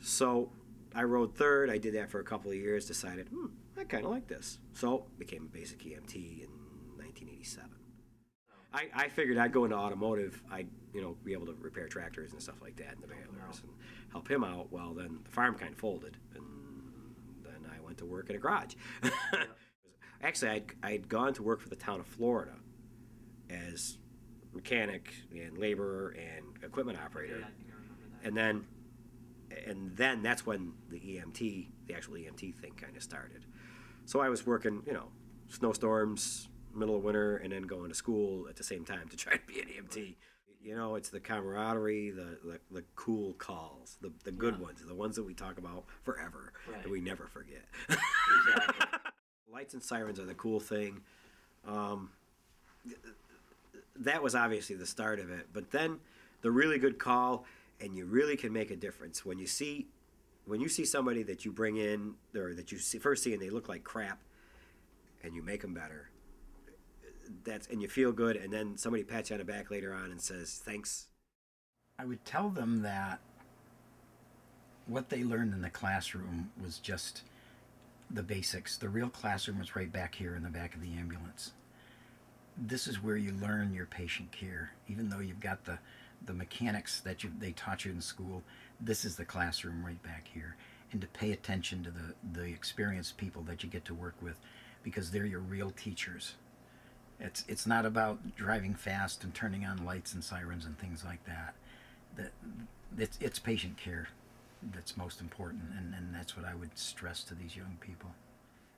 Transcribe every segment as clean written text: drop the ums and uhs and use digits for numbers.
So I rode third. I did that for a couple of years, decided, I kind of like this. So became a basic EMT in 1987. I figured I'd go into automotive. I'd be able to repair tractors and stuff like that in the balers and help him out. Well, then the farm kind of folded, and then I went to work in a garage. Actually, I'd gone to work for the town of Florida as mechanic and laborer and equipment operator, Yeah, I think I remember that. and then that's when the actual EMT thing kind of started. So I was working, snowstorms, middle of winter, and then going to school at the same time to try to be an EMT. It's the camaraderie, the cool calls, the good ones, the ones that we talk about forever, Right. that we never forget. Exactly. Lights and sirens are the cool thing. That was obviously the start of it, but then the really good call, and you really can make a difference when you see somebody that you bring in, or that you first see and they look like crap, and you make them better. And you feel good, and then somebody pats you on the back later on and says thanks. I would tell them that what they learned in the classroom was just the basics. The real classroom was right back here in the back of the ambulance. This is where you learn your patient care. Even though you've got the mechanics that they taught you in school, this is the classroom right back here. And to pay attention to the experienced people that you get to work with, because they're your real teachers. It's not about driving fast and turning on lights and sirens and things like that. It's patient care that's most important, and that's what I would stress to these young people.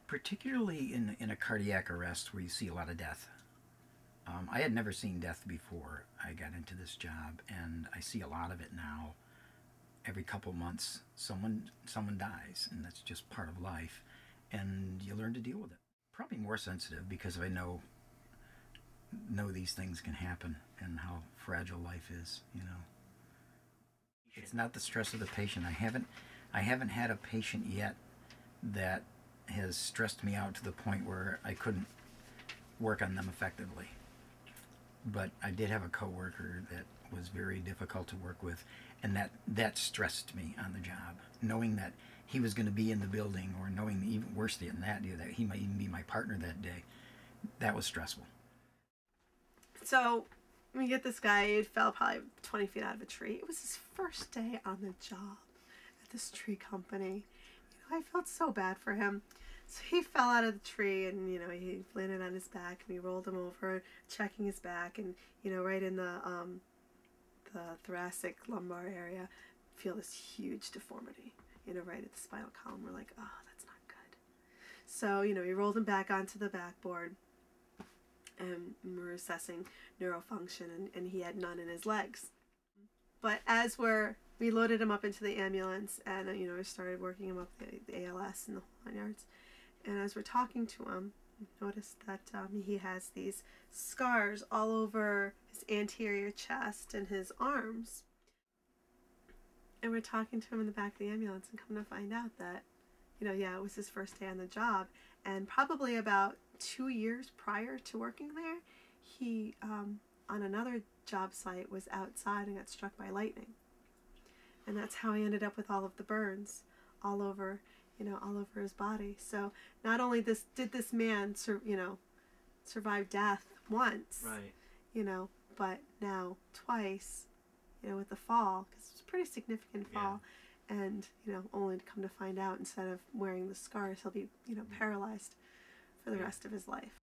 Particularly in a cardiac arrest where you see a lot of death. I had never seen death before I got into this job, and I see a lot of it now. Every couple months, someone dies, and that's just part of life, and you learn to deal with it. Probably more sensitive because I know these things can happen and how fragile life is. It's not the stress of the patient. I haven't had a patient yet that has stressed me out to the point where I couldn't work on them effectively. But I did have a coworker that was very difficult to work with, and that stressed me on the job. Knowing that he was going to be in the building, or knowing even worse than that he might even be my partner that day, that was stressful. So we get this guy, he fell probably 20 feet out of a tree. It was his first day on the job at this tree company. I felt so bad for him. So he fell out of the tree, and he landed on his back, and we rolled him over, checking his back, and right in the thoracic lumbar area, feel this huge deformity, right at the spinal column. We're like, oh, that's not good. So we rolled him back onto the backboard, and we were assessing neurofunction, and he had none in his legs. But as we loaded him up into the ambulance, and we started working him up the ALS and the whole 9 yards. And as we're talking to him, we noticed that he has these scars all over his anterior chest and his arms. And we're talking to him in the back of the ambulance, and come to find out that, it was his first day on the job. And probably about 2 years prior to working there, he, on another job site, was outside and got struck by lightning. And that's how he ended up with all of the burns all over his body. So not only did this man survive death once, Right. But now twice, with the fall, because it's a pretty significant fall, and only to come to find out, instead of wearing the scars, he'll be paralyzed for the rest of his life.